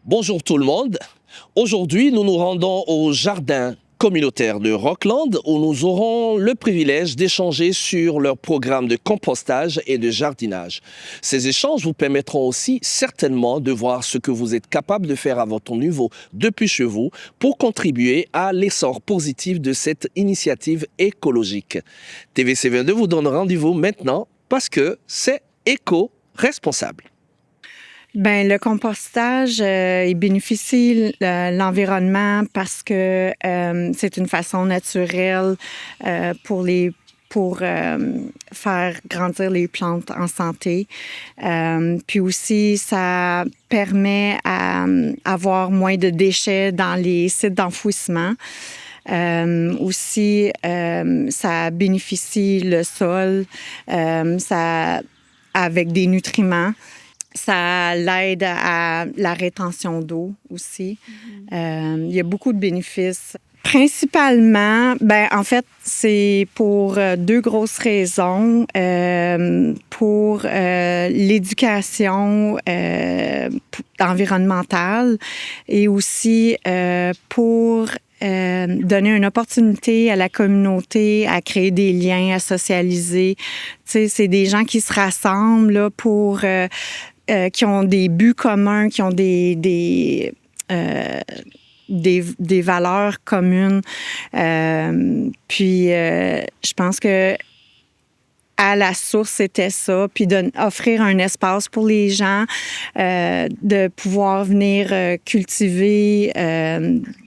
Bonjour tout le monde. Aujourd'hui, nous nous rendons au jardin communautaire de Rockland où nous aurons le privilège d'échanger sur leur programme de compostage et de jardinage. Ces échanges vous permettront aussi certainement de voir ce que vous êtes capable de faire à votre niveau depuis chez vous pour contribuer à l'essor positif de cette initiative écologique. TVC22 vous donne rendez-vous maintenant parce que c'est éco-responsable. Ben, le compostage, il bénéficie l'environnement parce que c'est une façon naturelle pour faire grandir les plantes en santé. Puis aussi, ça permet à avoir moins de déchets dans les sites d'enfouissement. Aussi, ça bénéficie le sol, avec des nutriments. Ça l'aide à la rétention d'eau aussi. Il y a beaucoup de bénéfices. Principalement, en fait, c'est pour deux grosses raisons. Pour l'éducation environnementale et aussi pour donner une opportunité à la communauté à créer des liens, à socialiser. Tu sais, c'est des gens qui se rassemblent là, qui ont des buts communs, qui ont des valeurs communes. Puis, je pense que à la source, c'était ça, puis offrir un espace pour les gens, de pouvoir venir cultiver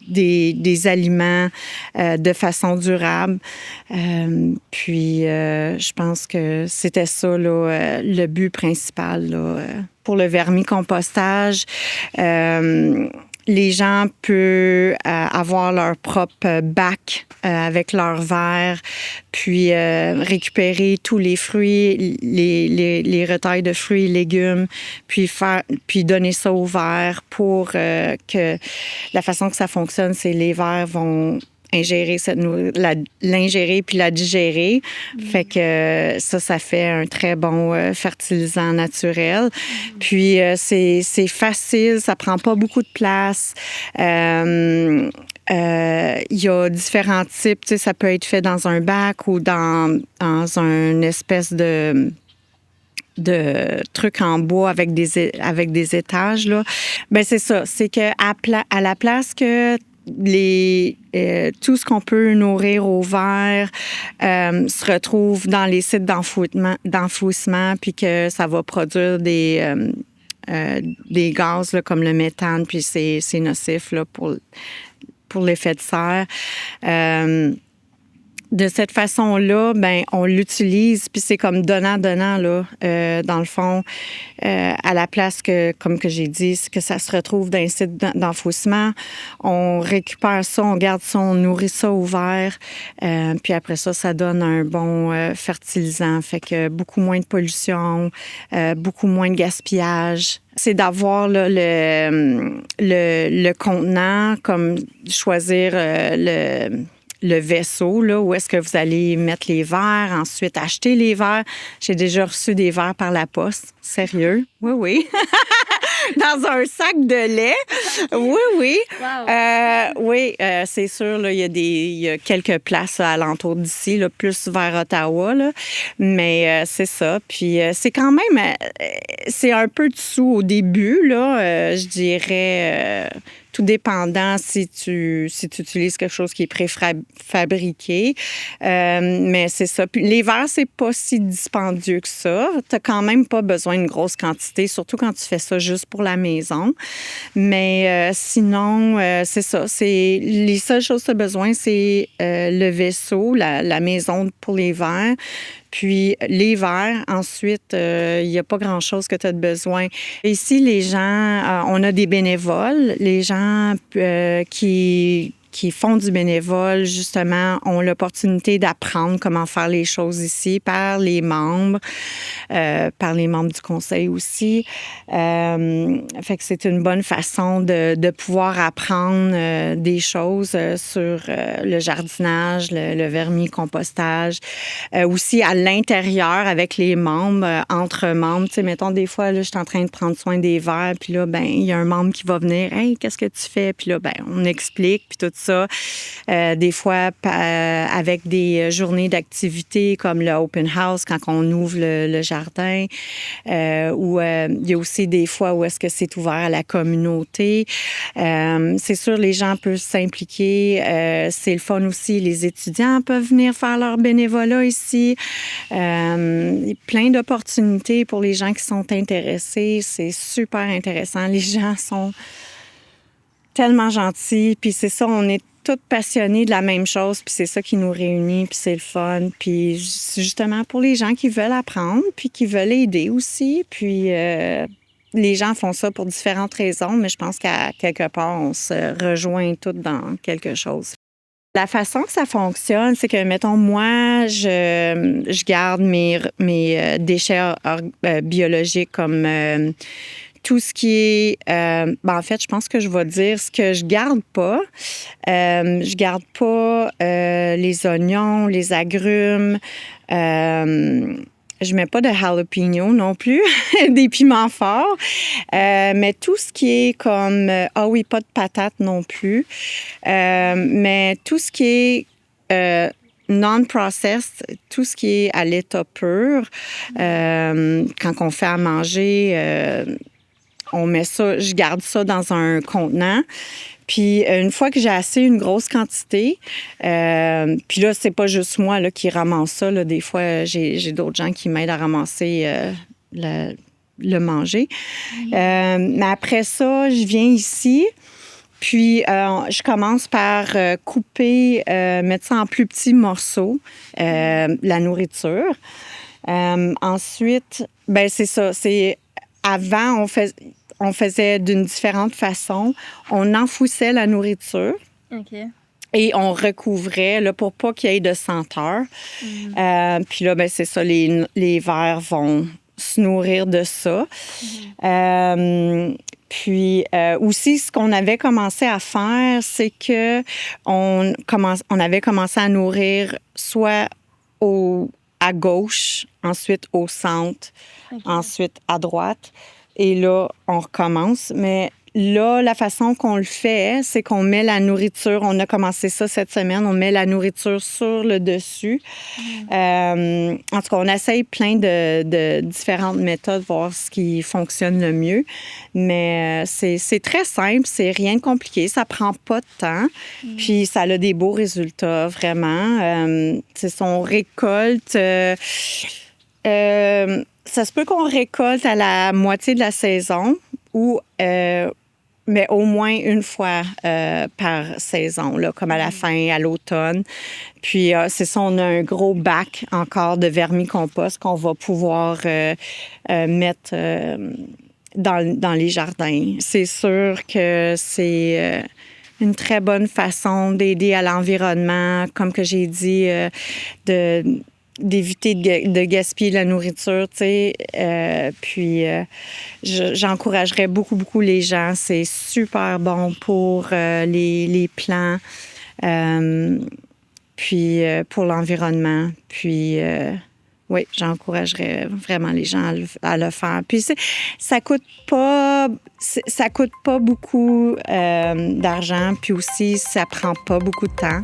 des aliments de façon durable. Puis, je pense que c'était ça, là, le but principal là, pour le vermicompostage. Les gens peuvent avoir leur propre bac avec leur verre, puis récupérer tous les fruits, les retailles de fruits et légumes, puis donner ça au verre pour que la façon que ça fonctionne, c'est les verres vont ingérer l'ingérer puis la digérer. Fait que ça fait un très bon fertilisant naturel. Puis c'est facile, ça prend pas beaucoup de place. Il y a différents types, tu sais, ça peut être fait dans un bac ou dans une espèce de trucs en bois avec des étages là. Ben c'est ça, c'est que à la place que tout ce qu'on peut nourrir au verre se retrouve dans les sites d'enfouissement, puis que ça va produire des gaz là, comme le méthane, puis c'est nocif là, pour l'effet de serre. De cette façon-là, on l'utilise, puis c'est comme donnant-donnant, là, dans le fond, à la place que, comme que j'ai dit, que ça se retrouve dans un site d'enfouissement. On récupère ça, on garde ça, on nourrit ça au verre, puis après ça donne un bon fertilisant. Fait que beaucoup moins de pollution, beaucoup moins de gaspillage. C'est d'avoir là, le contenant, comme choisir le vaisseau, là, où est-ce que vous allez mettre les verres, ensuite acheter les verres. J'ai déjà reçu des verres par la poste. Sérieux? Oui, oui. Dans un sac de lait. Oui, oui. Wow. Oui, c'est sûr, là, il y a quelques places alentour d'ici, là, plus vers Ottawa, là. Mais c'est ça. Puis c'est quand même... c'est un peu de sous au début, là, je dirais... tout dépendant si tu utilises quelque chose qui est préfabriqué. Mais c'est ça. Puis les verres, c'est pas si dispendieux que ça. Tu n'as quand même pas besoin d'une grosse quantité, surtout quand tu fais ça juste pour la maison. Mais sinon, c'est ça. Les seules choses que tu as besoin, c'est le vaisseau, la maison pour les verres. Puis les verres, ensuite, il n'y a pas grand-chose que tu as besoin. Ici, les gens, on a des bénévoles, les gens qui qui font du bénévole, justement, ont l'opportunité d'apprendre comment faire les choses ici par les membres du conseil aussi. Fait que c'est une bonne façon de pouvoir apprendre des choses sur le jardinage, le vermicompostage. Aussi à l'intérieur avec les membres, entre membres. Tu sais, mettons, des fois, là, je suis en train de prendre soin des verres, puis là, ben il y a un membre qui va venir. « Hey, qu'est-ce que tu fais? » Puis là, ben on explique, puis tout ça. Des fois, avec des journées d'activité comme le open house, quand on ouvre le jardin, ou il y a aussi des fois où est-ce que c'est ouvert à la communauté. C'est sûr, les gens peuvent s'impliquer. C'est le fun aussi. Les étudiants peuvent venir faire leur bénévolat ici. Plein d'opportunités pour les gens qui sont intéressés. C'est super intéressant. Les gens sont tellement gentils. Puis c'est ça, on est toutes passionnées de la même chose. Puis c'est ça qui nous réunit. Puis c'est le fun. Puis c'est justement pour les gens qui veulent apprendre puis qui veulent aider aussi. Puis les gens font ça pour différentes raisons, mais je pense qu'à quelque part, on se rejoint toutes dans quelque chose. La façon que ça fonctionne, c'est que, mettons, moi, je garde mes déchets biologiques comme tout ce qui est... en fait, je pense que je vais dire ce que je garde pas. Je garde pas les oignons, les agrumes. Je mets pas de jalapeno non plus, des piments forts. Mais tout ce qui est comme... pas de patates non plus. Mais tout ce qui est non-processed, tout ce qui est à l'état pur, quand on fait à manger, on met ça, je garde ça dans un contenant. Puis une fois que j'ai une grosse quantité, puis là, c'est pas juste moi là, qui ramasse ça. Là. Des fois, j'ai d'autres gens qui m'aident à ramasser le manger. Mais après ça, je viens ici, puis je commence par couper, mettre ça en plus petits morceaux, la nourriture. Ensuite, ben c'est ça, c'est... Avant, on faisait d'une différente façon. On enfouissait la nourriture. OK. Et on recouvrait là, pour pas qu'il y ait de senteur. Puis là, ben, c'est ça, les vers vont se nourrir de ça. Puis aussi, ce qu'on avait commencé à faire, c'est que on avait commencé à nourrir soit à gauche, ensuite au centre, ensuite à droite. Et là, on recommence. Mais là, la façon qu'on le fait, c'est qu'on met la nourriture. On a commencé ça cette semaine. On met la nourriture sur le dessus. En tout cas, on essaye plein de différentes méthodes, voir ce qui fonctionne le mieux. Mais c'est très simple. C'est rien de compliqué. Ça prend pas de temps. Puis ça a des beaux résultats, vraiment. C'est on récolte... ça se peut qu'on récolte à la moitié de la saison ou mais au moins une fois par saison, là, comme à la fin, à l'automne. Puis c'est ça, on a un gros bac encore de vermicompost qu'on va pouvoir mettre dans les jardins. C'est sûr que c'est une très bonne façon d'aider à l'environnement, comme que j'ai dit, d'éviter de gaspiller la nourriture, tu sais. Puis, j'encouragerais beaucoup les gens. C'est super bon pour les plants, puis pour l'environnement. Puis, oui, j'encouragerais vraiment les gens à le faire. Puis, ça coûte pas beaucoup d'argent. Puis aussi, ça prend pas beaucoup de temps.